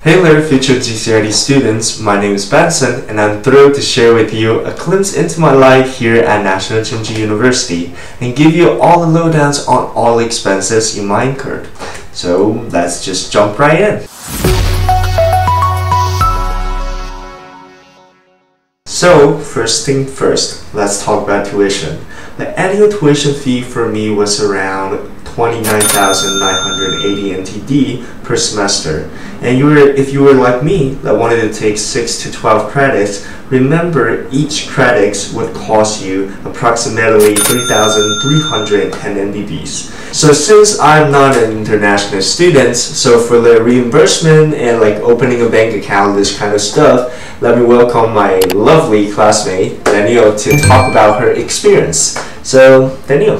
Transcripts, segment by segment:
Hey there, future GCRD students. My name is Benson, and I'm thrilled to share with you a glimpse into my life here at National Chungji University and give you all the lowdowns on all expenses you might incur. So let's just jump right in. So first thing first, let's talk about tuition. The annual tuition fee for me was around 29,980 NTD per semester. And if you were like me that wanted to take 6 to 12 credits, remember each credit would cost you approximately 3,310 NDDs. So since I'm not an international student, so for the reimbursement and like opening a bank account, this kind of stuff, let me welcome my lovely classmate, Danielle, to talk about her experience. So, Danielle.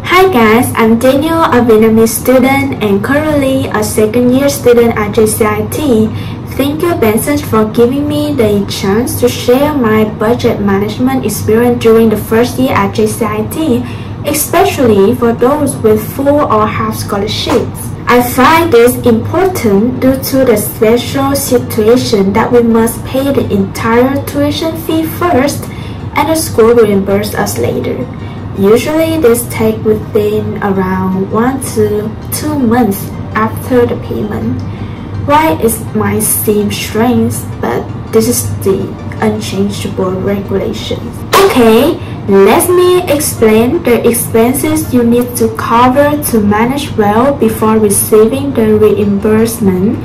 Hi guys, I'm Danielle, a Vietnamese student and currently a second-year student at JCIT. Thank you, Benson, for giving me the chance to share my budget management experience during the first year at JCIT, especially for those with full or half scholarships. I find this important due to the special situation that we must pay the entire tuition fee first and the school reimburse us later. Usually this takes within around 1 to 2 months after the payment. While it might seem strange, but this is the unchangeable regulations. Okay, let me explain the expenses you need to cover to manage well before receiving the reimbursement.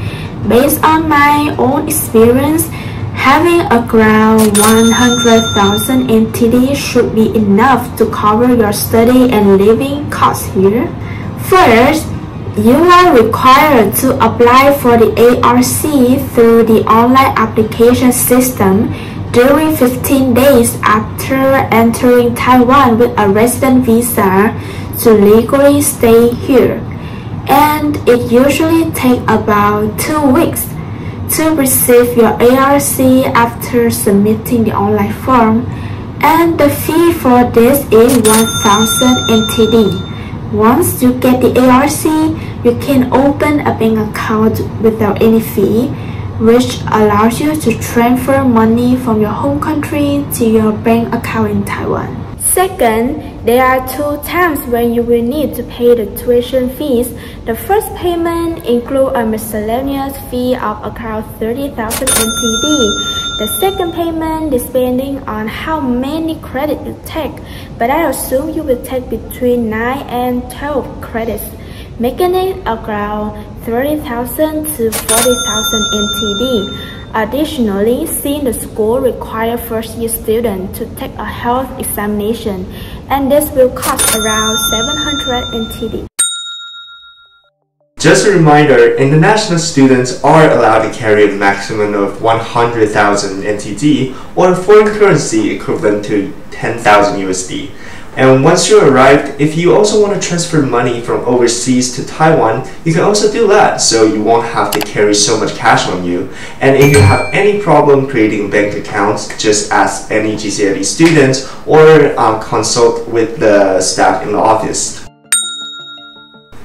Based on my own experience, having around 100,000 NTD should be enough to cover your study and living costs here. First, you are required to apply for the ARC through the online application system during 15 days after entering Taiwan with a resident visa to legally stay here. And it usually takes about 2 weeks to receive your ARC after submitting the online form, and the fee for this is 1,000 NTD. Once you get the ARC, you can open a bank account without any fee, which allows you to transfer money from your home country to your bank account in Taiwan. Second, there are 2 times when you will need to pay the tuition fees. The first payment includes a miscellaneous fee of around 30,000 NTD. The second payment depending on how many credits you take, but I assume you will take between 9 and 12 credits, making it around 30,000 to 40,000 NTD. Additionally, since the school requires first-year students to take a health examination, and this will cost around 700 NTD. Just a reminder, international students are allowed to carry a maximum of 100,000 NTD or foreign currency equivalent to 10,000 USD. And once you arrive, if you also want to transfer money from overseas to Taiwan, you can also do that, so you won't have to carry so much cash on you. And if you have any problem creating bank accounts, just ask any GCRD students or consult with the staff in the office.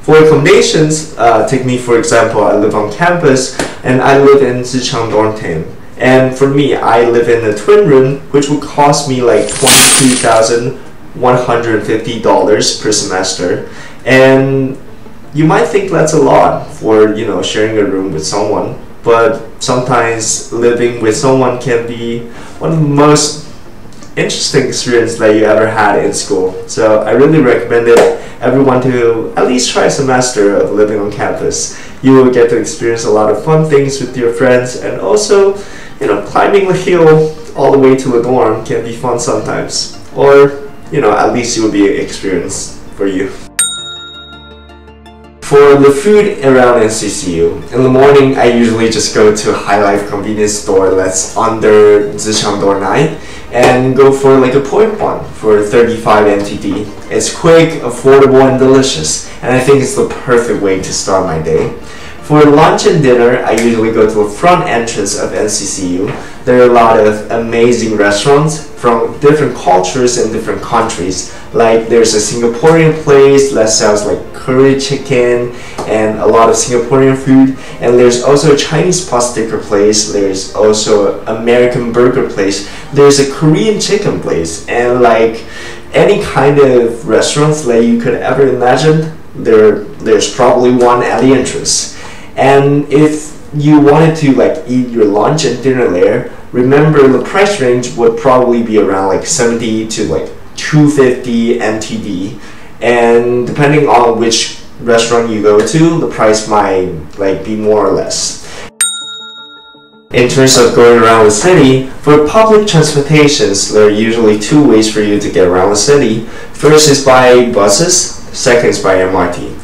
For accommodations, take me for example, I live on campus and I live in Zichang Dorm 10. And for me, I live in a twin room, which would cost me like $22,150 per semester. And you might think that's a lot for, sharing a room with someone, but sometimes living with someone can be one of the most interesting experiences that you ever had in school. So I really recommend everyone to at least try a semester of living on campus. You will get to experience a lot of fun things with your friends, and also, climbing the hill all the way to the dorm can be fun sometimes. Or, at least it will be an experience for you. For the food around NCCU, in the morning I usually just go to High Life convenience store that's under Zichang Door 9 and go for like a pork bun for 35 NTD. It's quick, affordable, and delicious, and I think it's the perfect way to start my day. For lunch and dinner, I usually go to a front entrance of NCCU. There are a lot of amazing restaurants from different cultures and different countries. Like there's a Singaporean place that sells like curry chicken and a lot of Singaporean food. And there's also a Chinese pot sticker place. There's also an American burger place. There's a Korean chicken place. And like any kind of restaurants that you could ever imagine, there's probably one at the entrance. And if you wanted to like eat your lunch and dinner there, remember the price range would probably be around like 70 to like 250 NTD, and depending on which restaurant you go to, the price might like be more or less. In terms of going around the city, for public transportations, there are usually two ways for you to get around the city. First is by buses, second is by MRT.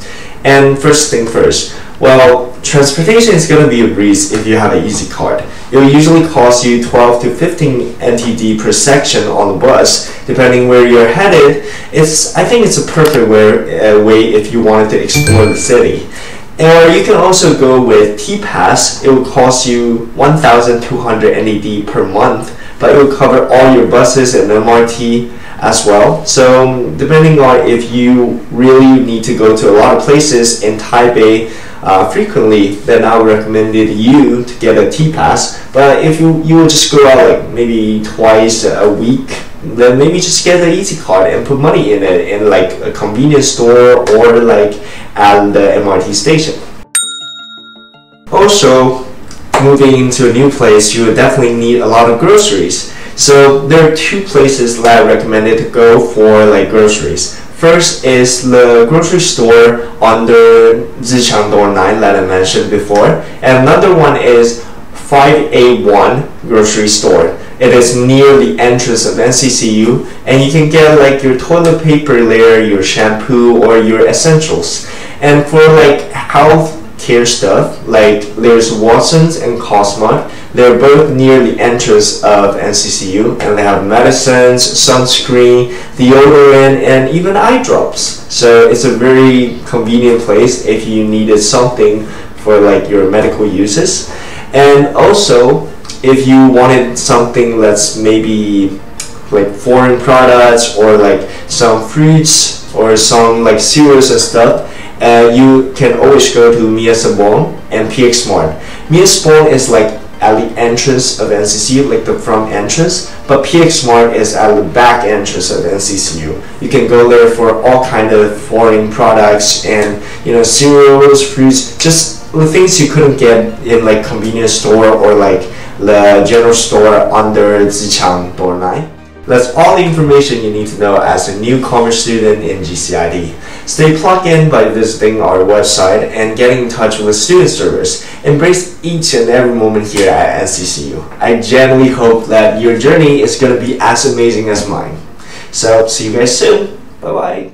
And first thing first, well, transportation is going to be a breeze if you have an Easy Card. It will usually cost you 12 to 15 NTD per section on the bus, depending where you're headed. I think it's a perfect way if you wanted to explore the city. Or you can also go with T-Pass. It will cost you 1,200 NTD per month, but it will cover all your buses and MRT as well. So depending on if you really need to go to a lot of places in Taipei frequently, then I would recommend you to get a T-Pass. But if you will just go out like maybe twice a week, then maybe just get the Easy Card and put money in it in like a convenience store or like at the MRT station. Also, moving into a new place, you would definitely need a lot of groceries. So there are two places that I recommended to go for like groceries. First is the grocery store under Zichang Door 9 that I mentioned before, and another one is 5A1 grocery store. It is near the entrance of NCCU, and you can get like your toilet paper there, your shampoo, or your essentials. And for like health care stuff, like there's Watsons and Cosmart. They're both near the entrance of NCCU, and they have medicines, sunscreen, deodorant, and even eye drops. So it's a very convenient place if you needed something for like your medical uses. And also, if you wanted something that's maybe like foreign products or like some fruits or some like cereals and stuff, you can always go to Mia Sabon and PX Mart. Mia Sabon is like at the entrance of NCCU, like the front entrance, but PX Mart is at the back entrance of NCCU. You can go there for all kind of foreign products and cereals, fruits, just the things you couldn't get in like convenience store or like the general store under Zichang Door 9. That's all the information you need to know as a new commerce student in GCID. Stay plugged in by visiting our website and getting in touch with the student service. Embrace each and every moment here at NCCU. I genuinely hope that your journey is going to be as amazing as mine. So, see you guys soon. Bye-bye.